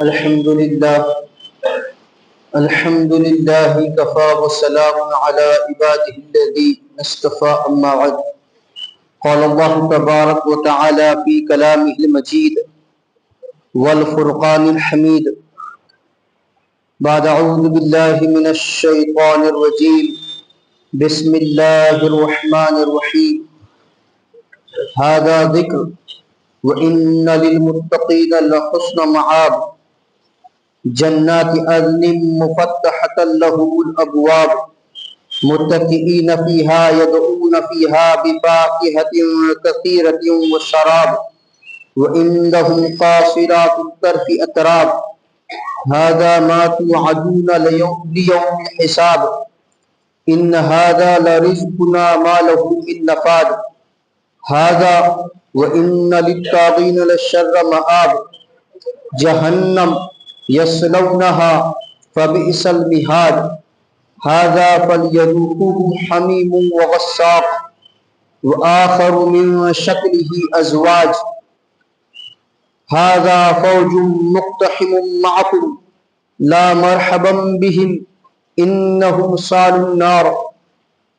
الحمد لله كفى وسلام على عباده الذين اصطفى أما بعد. قال الله تبارك وتعالى في كلامه المجيد والفرقان الحميد بعد أعوذ بالله من الشيطان الرجيم بسم الله الرحمن الرحيم. هذا ذكر وإن للمتقين لحسن مآب جنات عدن مفتحة لهم الأبواب متكئين فيها يدعون فيها بفاكهة كثيرة وشراب وعندهم قاصرات الطرف أتراب هذا ما توعدون ليوم الحساب إن هذا لرزقنا ما له من نفاد هذا وإن للطاغين لشر مآب جهنم يصلونها فبئس المهاد هذا فليذوقوه حميم وغساق وآخر من شكله أزواج هذا فوج مقتحم معكم لا مرحبا بهم إنهم صالوا النار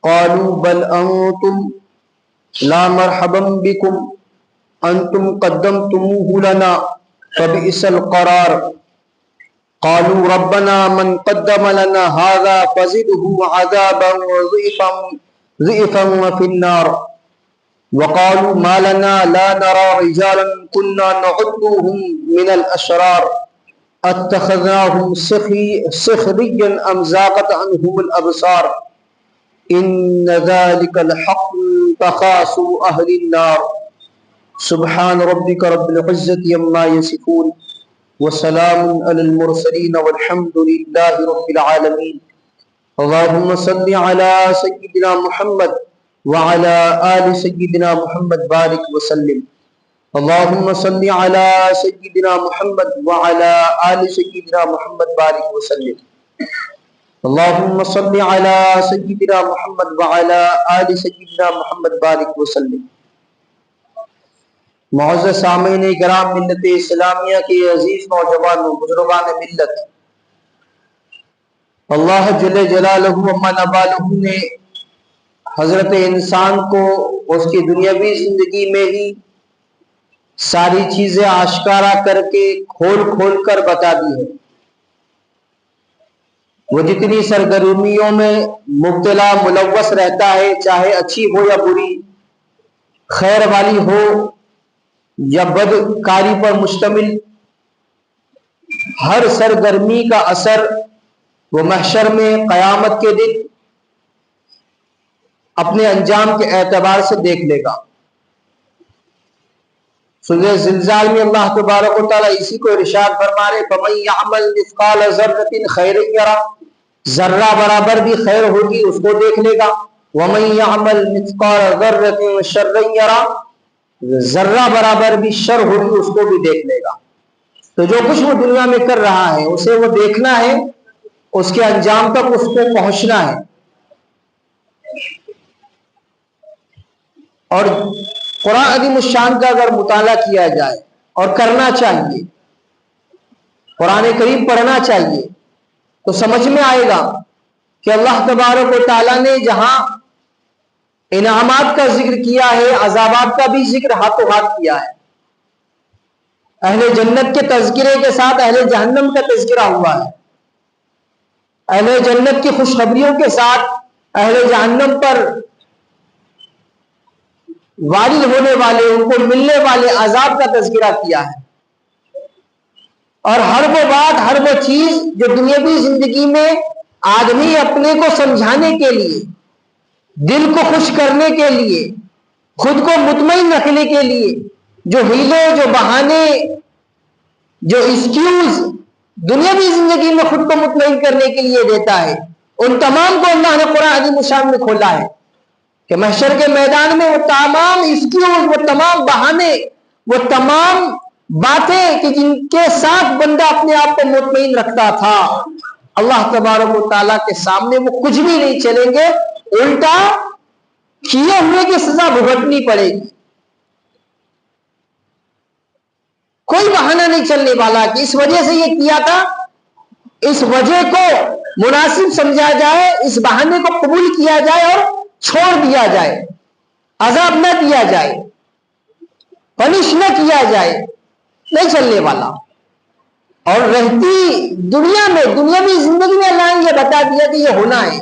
قالوا بل أنتم لا مرحبا بكم أنتم قدمتموه لنا فبئس القرار قالوا ربنا من قدم لنا هذا فزده عذابا ضعفا في النار وقالوا ما لنا لا نرى رجالا كنا نعدهم من الأشرار اتخذناهم سخريا أم زاغت عنهم الأبصار إن ذلك الحق تخاصم أهل النار سبحان ربك رب العزة عما يصفون وسلام على المرسلين والحمد لله رب العالمين. اللهم صل على سيدنا محمد وعلى آل سيدنا محمد بارك وسلم. اللهم صل على سيدنا محمد وعلى آل سيدنا محمد بارك وسلم. اللهم صل على سيدنا محمد وعلى آل سيدنا محمد بارك وسلم. معزز سامعین کرام، ملت اسلامیہ کے عزیز نوجوانوں، بزرگان ملت، اللہ جل جلالہ عما نوالہ نے حضرت انسان کو اس کی دنیاوی زندگی میں ہی ساری چیزیں آشکارا کر کے کھول کر بتا دی ہے. وہ جتنی سرگرمیوں میں مبتلا ملوث رہتا ہے، چاہے اچھی ہو یا بری، خیر والی ہو یا بدکاری پر مشتمل، ہر سرگرمی کا اثر وہ محشر میں قیامت کے دن اپنے انجام کے اعتبار سے دیکھ لے گا. سورہ زلزال میں اللہ تبارک و تعالیٰ اسی کو ارشاد فرما رہے فَمَن يَعْمَلْ مِثْقَالَ ذَرَّةٍ خَيْرًا يَرَهُ، ذرہ برابر بھی خیر ہوگی اس کو دیکھ لے گا. وَمَن يَعْمَلْ مِثْقَالَ ذَرَّةٍ شَرًّا يَرَهُ، ذرہ برابر بھی شر ہوگی اس کو بھی دیکھ لے گا. تو جو کچھ وہ دنیا میں کر رہا ہے اسے وہ دیکھنا ہے، اس کے انجام تک اس کو پہنچنا ہے. اور قرآن عظیم الشان کا اگر مطالعہ کیا جائے اور کرنا چاہیے، قرآن کریم پڑھنا چاہیے، تو سمجھ میں آئے گا کہ اللہ تبارک و تعالیٰ نے جہاں انعامات کا ذکر کیا ہے، عذابات کا بھی ذکر ہاتھوں ہاتھ کیا ہے. اہل جنت کے تذکرے کے ساتھ اہل جہنم کا تذکرہ ہوا ہے. اہل جنت کی خوشخبریوں کے ساتھ اہل جہنم پر وارد ہونے والے، ان کو ملنے والے عذاب کا تذکرہ کیا ہے. اور ہر وہ بات، ہر وہ چیز جو دنیاوی زندگی میں آدمی اپنے کو سمجھانے کے لیے، دل کو خوش کرنے کے لیے، خود کو مطمئن رکھنے کے لیے جو ہیلے، جو بہانے، جو ایکسکیوز دنیاوی زندگی میں خود کو مطمئن کرنے کے لیے دیتا ہے، ان تمام کو اللہ نے قرآن عظیم الشان میں کھولا ہے کہ محشر کے میدان میں وہ تمام ایکسکیوز، وہ تمام بہانے، وہ تمام باتیں کہ جن کے ساتھ بندہ اپنے آپ کو مطمئن رکھتا تھا، اللہ تبارک و تعالیٰ کے سامنے وہ کچھ بھی نہیں چلیں گے، الٹا کیے ہوئے کی سزا بھگتنی پڑے گی. کوئی بہانہ نہیں چلنے والا کہ اس وجہ سے یہ کیا تھا، اس وجہ کو مناسب سمجھا جائے، اس بہانے کو قبول کیا جائے اور چھوڑ دیا جائے، عذاب نہ دیا جائے، پنش نہ کیا جائے، نہیں چلنے والا۔ اور رہتی دنیا میں، دنیاوی زندگی میں اللہ نے یہ بتا دیا کہ یہ ہونا ہے،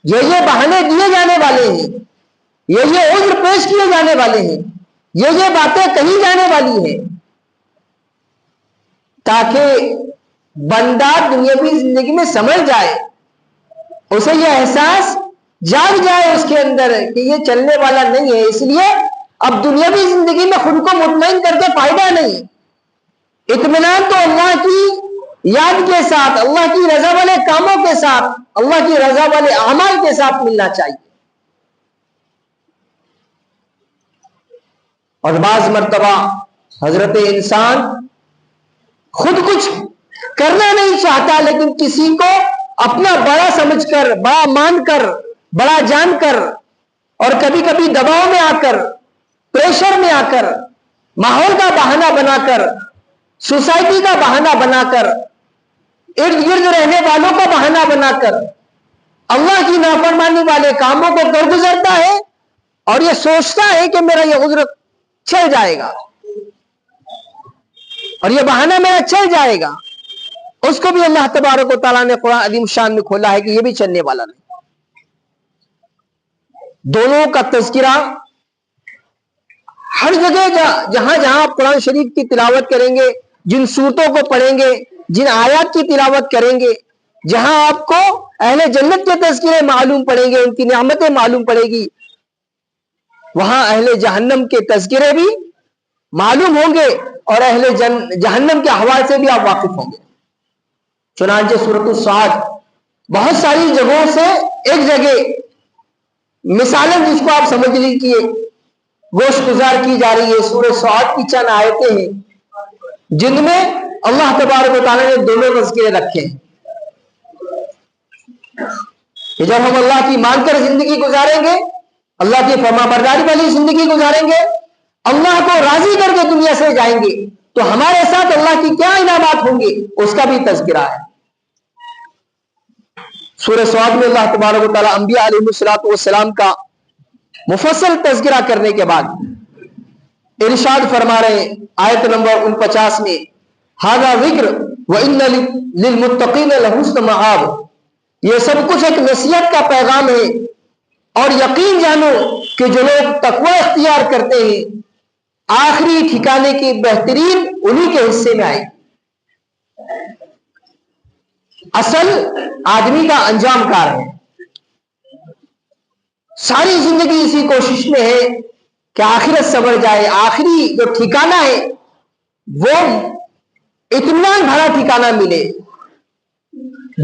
یہ بہانے دیے جانے والے ہیں، یہ عذر پیش کیے جانے والے ہیں، یہ باتیں کہی جانے والی ہیں، تاکہ بندہ دنیاوی زندگی میں سمجھ جائے، اسے یہ احساس جاگ جائے اس کے اندر کہ یہ چلنے والا نہیں ہے۔ اس لیے اب دنیاوی زندگی میں خود کو مطمئن کر کے فائدہ نہیں، اطمینان تو اللہ کی یاد کے ساتھ، اللہ کی رضا والے کاموں کے ساتھ، اللہ کی رضا والے اعمال کے ساتھ ملنا چاہیے۔ اور بعض مرتبہ حضرت انسان خود کچھ کرنا نہیں چاہتا، لیکن کسی کو اپنا بڑا سمجھ کر، بڑا مان کر، بڑا جان کر، اور کبھی کبھی دباؤ میں آ کر، پریشر میں آ کر، ماحول کا بہانہ بنا کر، سوسائٹی کا بہانہ بنا کر، ارد گرد رہنے والوں کا بہانہ بنا کر اللہ کی نافرمانی والے کاموں کو کر گزرتا ہے، اور یہ سوچتا ہے کہ میرا یہ عذر چل جائے گا اور یہ بہانہ میرا چل جائے گا۔ اس کو بھی اللہ تبارک و تعالیٰ نے قرآن عظیم شان میں کھولا ہے کہ یہ بھی چلنے والا نہیں۔ دونوں کا تذکرہ ہر جگہ، جہاں جہاں آپ قرآن شریف کی تلاوت کریں گے، جن سورتوں کو پڑھیں گے، جن آیات کی تلاوت کریں گے، جہاں آپ کو اہل جنت کے تذکرے معلوم پڑیں گے، ان کی نعمتیں معلوم پڑے گی، وہاں اہل جہنم کے تذکرے بھی معلوم ہوں گے، اور اہل جہنم کے حوال سے بھی آپ واقف ہوں گے۔ چنانچہ سورۃ الصاد بہت ساری جگہوں سے ایک جگہ مثالیں جس کو آپ سمجھ لیجیے گوشت گزار کی جا رہی ہے۔ سورۃ صاد کی چند آیتیں ہیں جن میں اللہ تبارک و تعالیٰ نے دونوں تذکرے رکھے ہیں کہ جب ہم اللہ کی مان کر زندگی گزاریں گے، اللہ کی فرما برداری والی زندگی گزاریں گے، اللہ کو راضی کر کے دنیا سے جائیں گے، تو ہمارے ساتھ اللہ کی کیا انعامات ہوں گے اس کا بھی تذکرہ ہے۔ سورہ صاد میں اللہ تبارک و تعالیٰ انبیاء علیہ السلام کا مفصل تذکرہ کرنے کے بعد ارشاد فرما رہے ہیں آیت نمبر 49 میں، ھذا ذکر وَإِنَّ لِلْمُتَّقِينَ لَحُسْنَ مَآب، یہ سب کچھ ایک نصیحت کا پیغام ہے، اور یقین جانو کہ جو لوگ تقوی اختیار کرتے ہیں آخری ٹھکانے کی بہترین انہی کے حصے میں آئے۔ اصل آدمی کا انجام کار ہے، ساری زندگی اسی کوشش میں ہے کہ آخرت سنور جائے، آخری جو ٹھکانہ ہے وہ اطمینان بھرا ٹھکانہ ملے،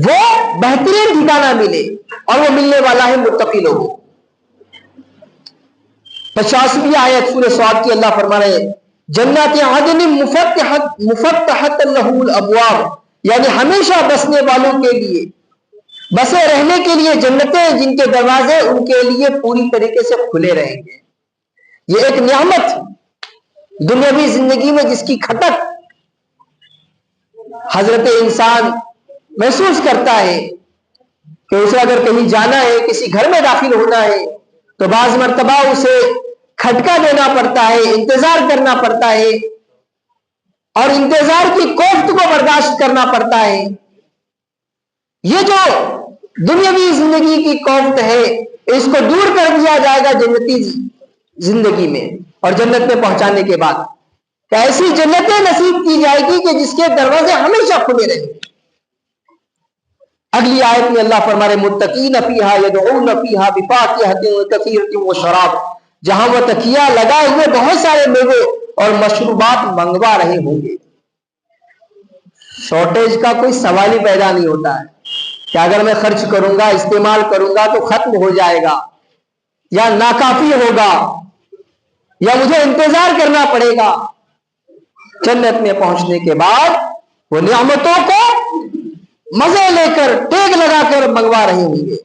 وہ بہترین ٹھکانہ ملے، اور وہ ملنے والا ہے متقی لوگوں۔ 50ویں آیت سورہ صاد کی اللہ فرما رہے ہیں، جنات عدن مفتحۃ لہم الابواب، یعنی ہمیشہ بسنے والوں کے لیے، بسے رہنے کے لیے جنتیں جن کے دروازے ان کے لیے پوری طریقے سے کھلے رہیں گے۔ یہ ایک نعمت دنیاوی زندگی میں جس کی کھٹک حضرت انسان محسوس کرتا ہے کہ اسے اگر کہیں جانا ہے، کسی گھر میں داخل ہونا ہے، تو بعض مرتبہ اسے کھٹکا دینا پڑتا ہے، انتظار کرنا پڑتا ہے، اور انتظار کی کوفت کو برداشت کرنا پڑتا ہے۔ یہ جو دنیاوی زندگی کی کوفت ہے اس کو دور کر دیا جائے گا جنتی زندگی میں، اور جنت میں پہنچانے کے بعد کہ ایسی جنتیں نصیب کی جائے گی کہ جس کے دروازے ہمیشہ کھلے رہیں گے۔ اگلی آیت میں اللہ فرما رہے متقین فیہا یدعون فیہا بفاکہۃ کثیرۃ وشراب، جہاں وہ تکیہ لگائے ہوئے بہت سارے میوے اور مشروبات منگوا رہے ہوں گے۔ شارٹیج کا کوئی سوال ہی پیدا نہیں ہوتا ہے کہ اگر میں خرچ کروں گا، استعمال کروں گا تو ختم ہو جائے گا، یا ناکافی ہوگا، یا مجھے انتظار کرنا پڑے گا۔ جنت میں پہنچنے کے بعد وہ نعمتوں کو مزے لے کر، ٹیگ لگا کر منگوا رہے ہوں گے۔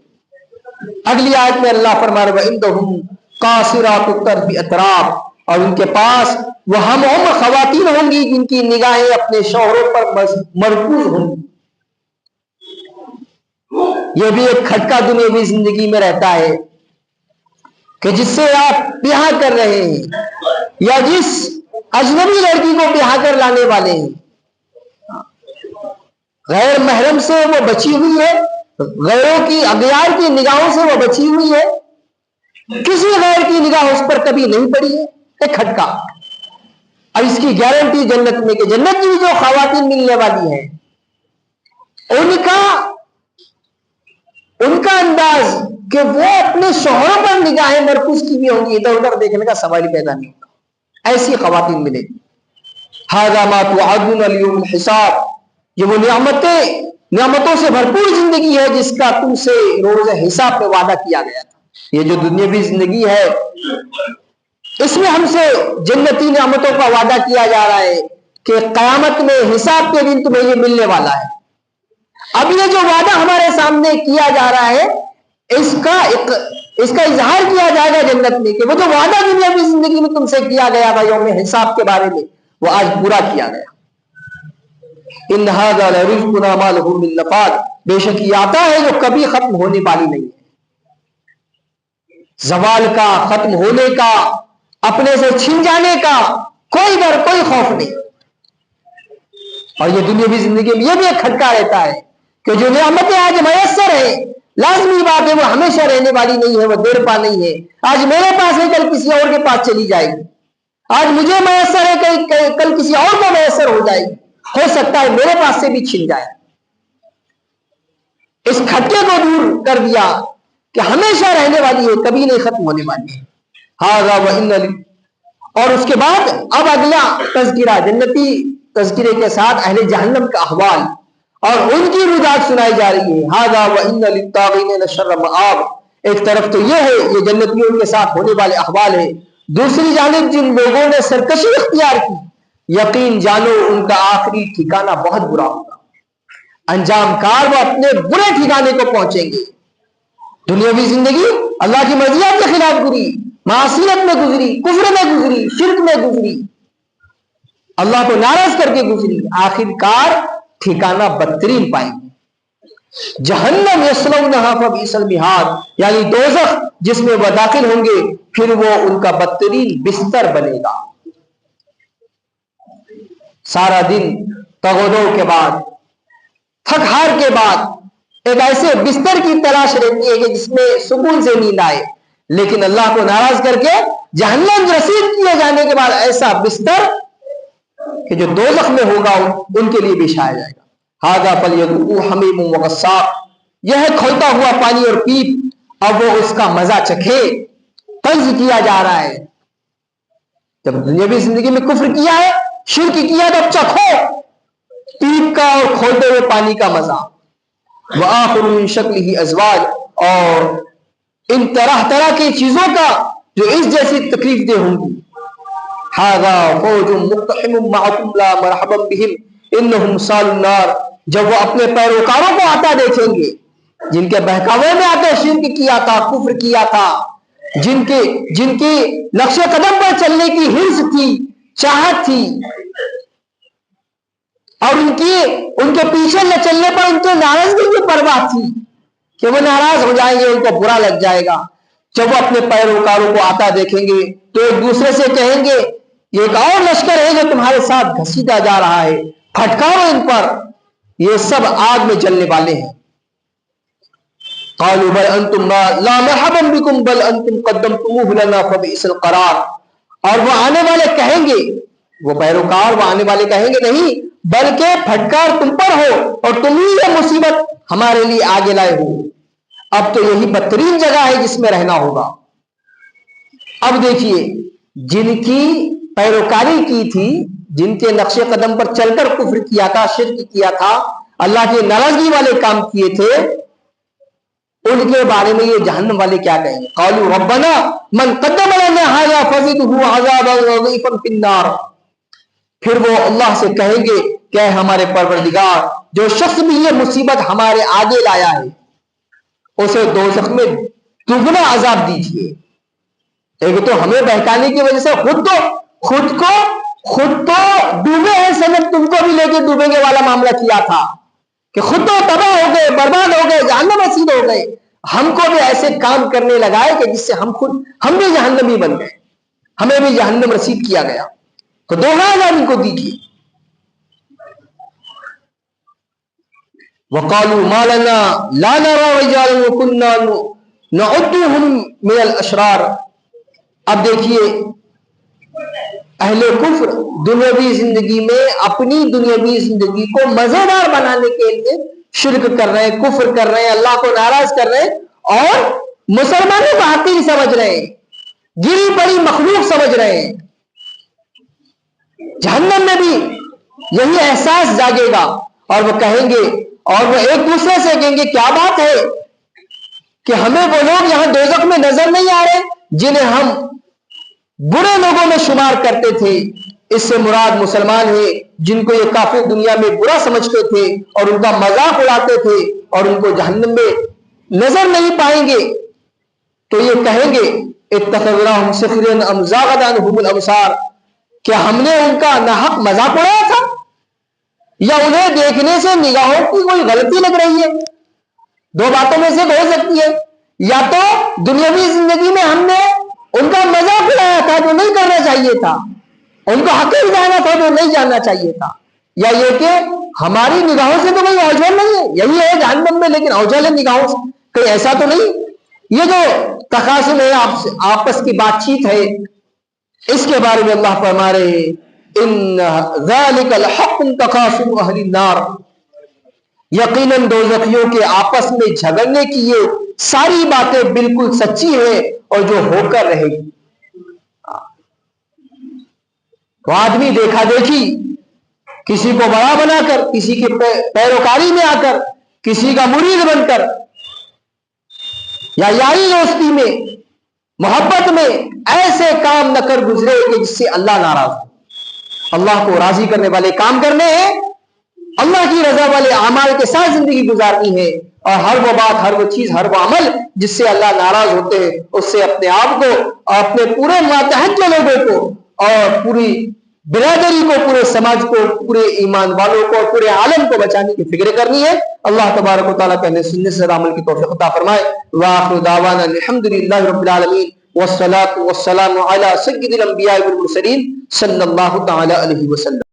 اگلی آیت میں اللہ فرما رہے وَعِندَهُمْ قَاصِرَاتُ الطَّرْفِ أَتْرَابٌ، اور ان کے پاس وہ ہم عمر خواتین ہوں گی جن کی نگاہیں اپنے شوہروں پر مرکوز ہوں گی. یہ بھی ایک کھٹکا دنیاوی زندگی میں رہتا ہے کہ جس سے آپ بیاہ کر رہے ہیں یا جس اجنبی لڑکی کو بیاہ کر لانے والے ہیں غیر محرم سے وہ بچی ہوئی ہے, غیروں کی اغیار کی نگاہوں سے وہ بچی ہوئی ہے, کسی غیر کی نگاہ اس پر کبھی نہیں پڑی ہے. ایک کھٹکا. اب اس کی گارنٹی جنت میں کہ جنت کی جو خواتین ملنے والی ہیں ان کا انداز کہ وہ اپنے شوہروں پر نگاہیں مرکوز کی بھی ہوں گی, ادھر ادھر دیکھنے کا سوال ہی پیدا نہیں ہوگا. ایسی خواتین ملے گی. ھذا ما توعدون لیوم الحساب, یہ وہ نعمتوں سے بھرپور زندگی ہے جس کا تم سے روز حساب میں وعدہ کیا گیا تھا. یہ جو دنیاوی زندگی ہے اس میں ہم سے جنتی نعمتوں کا وعدہ کیا جا رہا ہے کہ قیامت میں حساب کے دن تمہیں یہ ملنے والا ہے. اب یہ جو وعدہ ہمارے سامنے کیا جا رہا ہے اس کا اظہار کیا جائے گا جنت میں کہ وہ جو وعدہ دنیاوی زندگی میں تم سے کیا گیا تھا یوم حساب کے بارے میں وہ آج پورا کیا گیا. ان ھذا لرزقنا ما له من نفاد, بے شک یہ آتا ہے جو کبھی ختم ہونے والی نہیں ہے. زوال کا, ختم ہونے کا, اپنے سے چھن جانے کا کوئی ڈر کوئی خوف نہیں. اور یہ دنیاوی زندگی میں یہ بھی ایک کھٹکا رہتا ہے کہ جو نعمتیں آج میسر ہیں لازمی بات ہے وہ ہمیشہ رہنے والی نہیں ہے, وہ دیر پا نہیں ہے. آج میرے پاس ہے کل کسی اور کے پاس چلی جائے گی. آج مجھے میسر ہے کل کسی اور کو میسر ہو جائے گی. ہو سکتا ہے میرے پاس سے بھی چھن جائے. اس کھٹکے کو دور کر دیا کہ ہمیشہ رہنے والی ہے, کبھی نہیں ختم ہونے والی ہے. ھذا وان, اور اس کے بعد اب اگلا تذکرہ جنتی تذکرے کے ساتھ اہل جہنم کا احوال اور ان کی رجحان سنائی جا رہی ہے. ھذا وان للطاغین لشر مآب, ایک طرف تو یہ ہے یہ جنتیوں کے ساتھ ہونے والے احوال ہے, دوسری جانب جن لوگوں نے سرکشی اختیار کی یقین جانو ان کا آخری ٹھکانہ بہت برا ہوگا. انجام کار وہ اپنے برے ٹھکانے کو پہنچیں گے. دنیاوی زندگی اللہ کی مرضیات کے خلاف گزری, معصیت میں گزری, کفر میں گزری, شرک میں گزری, اللہ کو ناراض کر کے گزری, آخر کار ٹھکانہ بدترین پائیں گے. جہنم یصلونھا فبئس المہاد, یعنی دوزخ جس میں وہ داخل ہوں گے پھر وہ ان کا بدترین بستر بنے گا. سارا دن تغدو کے بعد تھک ہار کے بعد ایک ایسے بستر کی تلاش رہتی ہے کہ جس میں سکون سے نیند آئے, لیکن اللہ کو ناراض کر کے جہنم رسید کیے جانے کے بعد ایسا بستر کہ جو دوزخ میں ہوگا ان کے لیے بچھایا جائے گا. ھذا فلیذوقوا حمیم وغساق, یہ ہے کھولتا ہوا پانی اور پیپ, اب وہ اس کا مزہ چکھے. طنز کیا جا رہا ہے, جب دنیاوی زندگی میں کفر کیا ہے, شرک کیا, تب چکھو پیپ کا اور کھولتے ہوئے پانی کا مزہ. وآخر من شکلہ ازواج, اور ان طرح طرح کی چیزوں کا جو اس جیسی تکلیف دہ ہوں گی. ھذا فوج مقتحم معکم لا مرحبا بہم انہم صالوا النار, جب وہ اپنے پیروکاروں کو آتا دیکھیں گے جن کے بہکاوے میں آتے شرک کیا تھا, کفر کیا تھا, جن کی نقش قدم پر چلنے کی ہرس تھی, چاہت تھی, اور ان کے پیچھے نہ چلنے پر ان کے ناراضگی کی پرواہ تھی کہ وہ ناراض ہو جائیں گے, ان کو برا لگ جائے گا. جب وہ اپنے پیروکاروں کو آتا دیکھیں گے تو ایک دوسرے سے کہیں گے یہ ایک اور لشکر ہے جو تمہارے ساتھ گھسیٹا جا رہا ہے, پھٹکارو ان پر, یہ سب آگ میں جلنے والے ہیں. قالوا بل انتم لا مرحبا بكم بل انتم قدمتموه لنا فبئس القرار, اور وہ آنے والے کہیں گے, وہ پیروکار وہ آنے والے کہیں گے نہیں بلکہ پھٹکار تم پر ہو اور تم ہی یہ مصیبت ہمارے لیے آگے لائے ہو, اب تو یہی بدترین جگہ ہے جس میں رہنا ہوگا. اب دیکھیے جن کی پیروکاری کی تھی, جن کے نقش قدم پر چل کر کفر کیا تھا, شرک کیا تھا, اللہ کی ناراضگی والے کام کیے تھے, ان کے بارے میں یہ جہنم والے کیا کہیں گے؟ قالوا ربنا من قدم لنا هذا فزده عذابا ضعيفا في النار, پھر وہ اللہ سے کہیں گے کہ ہمارے پروردگار جو شخص بھی یہ مصیبت ہمارے آگے لایا ہے اسے دوزخ میں دگنا عذاب دیجیے. ایک تو ہمیں بہکانے کی وجہ سے خود تو ڈوبے ہیں، سبب تم کو بھی لے کے ڈوبیں گے والا معاملہ کیا تھا کہ خود تو تباہ ہو گئے، برباد ہو گئے، جہنم رسید ہو گئے، ہم کو بھی ایسے کام کرنے لگائے کہ جس سے ہم بھی جہنمی بن گئے، ہمیں بھی جہنم رسید کیا گیا، تو دوہرا عذاب ان کو دیجیے۔ وقالوا ما لنا لا نرى رجالا وكنا نعدهم من الاشرار۔ اب دیکھیے اہل کفر دنیاوی زندگی میں اپنی دنیاوی زندگی کو مزیدار بنانے کے لیے شرک کر رہے ہیں، کفر کر رہے ہیں، اللہ کو ناراض کر رہے ہیں اور مسلمانوں کو حقیر سمجھ رہے ہیں، گری پڑی مخلوق سمجھ رہے ہیں۔ جہنم میں بھی یہی احساس جاگے گا اور وہ کہیں گے، اور وہ ایک دوسرے سے کہیں گے کیا بات ہے کہ ہمیں وہ لوگ یہاں دوزخ میں نظر نہیں آ رہے جنہیں ہم برے لوگوں میں شمار کرتے تھے۔ اس سے مراد مسلمان ہیں جن کو یہ کافر دنیا میں برا سمجھتے تھے اور ان کا مذاق اڑاتے تھے اور ان کو جہنم میں نظر نہیں پائیں گے، تو یہ کہیں گے اتخذناہم سخرا ام زاغت عنہم الابصار، کیا ہم نے ان کا ناحق مذاق اڑایا تھا یا انہیں دیکھنے سے نگاہوں کی کوئی غلطی لگ رہی ہے؟ دو باتوں میں سے ہو سکتی ہے، یا تو دنیاوی زندگی میں ہم نے ان کا مذاق اڑایا تھا جو نہیں کرنا چاہیے تھا، ان کو حقیر جانا تھا جو نہیں جاننا چاہیے تھا، یا یہ کہ ہماری نگاہوں سے تو کوئی اوجھل نہیں ہے، یہی ہے جہنم میں، لیکن اوجھل ہے نگاہوں سے، کہیں ایسا تو نہیں؟ یہ جو تخاصم ہے، آپس کی بات چیت ہے، اس کے بارے میں اللہ فرما رہے ہیں ان ذالک الحق تخاصم اہل النار، یقیناً دوزخیوں کے آپس میں جھگڑنے کی یہ ساری باتیں بالکل سچی ہیں اور جو ہو کر رہے گی۔ تو آدمی دیکھا دیکھی، کسی کو بڑا بنا کر، کسی کے پیروکاری میں آ کر، کسی کا مرید بن کر، یا یاری دوستی میں، محبت میں ایسے کام نہ کر گزرے کہ جس سے اللہ ناراض ہو۔ اللہ کو راضی کرنے والے کام کرنے ہیں، اللہ کی رضا والے اعمال کے ساتھ زندگی گزارنی ہے، اور ہر وہ بات، ہر وہ چیز، ہر وہ عمل جس سے اللہ ناراض ہوتے ہیں، اس سے اپنے آپ کو اور اپنے پورے ماتحت کے لوگوں کو اور پوری برادری کو، پورے سماج کو، پورے ایمان والوں کو، پورے عالم کو بچانے کی فکر کرنی ہے۔ اللہ تبارک و تعالیٰ کہنے سننے سے عمل کی توفیق عطا فرمائے۔ وآخر دعوانا الحمدللہ رب العالمین والصلاة والسلام علی سید الانبیاء والمرسلین صلی اللہ تعالی علیہ وسلم۔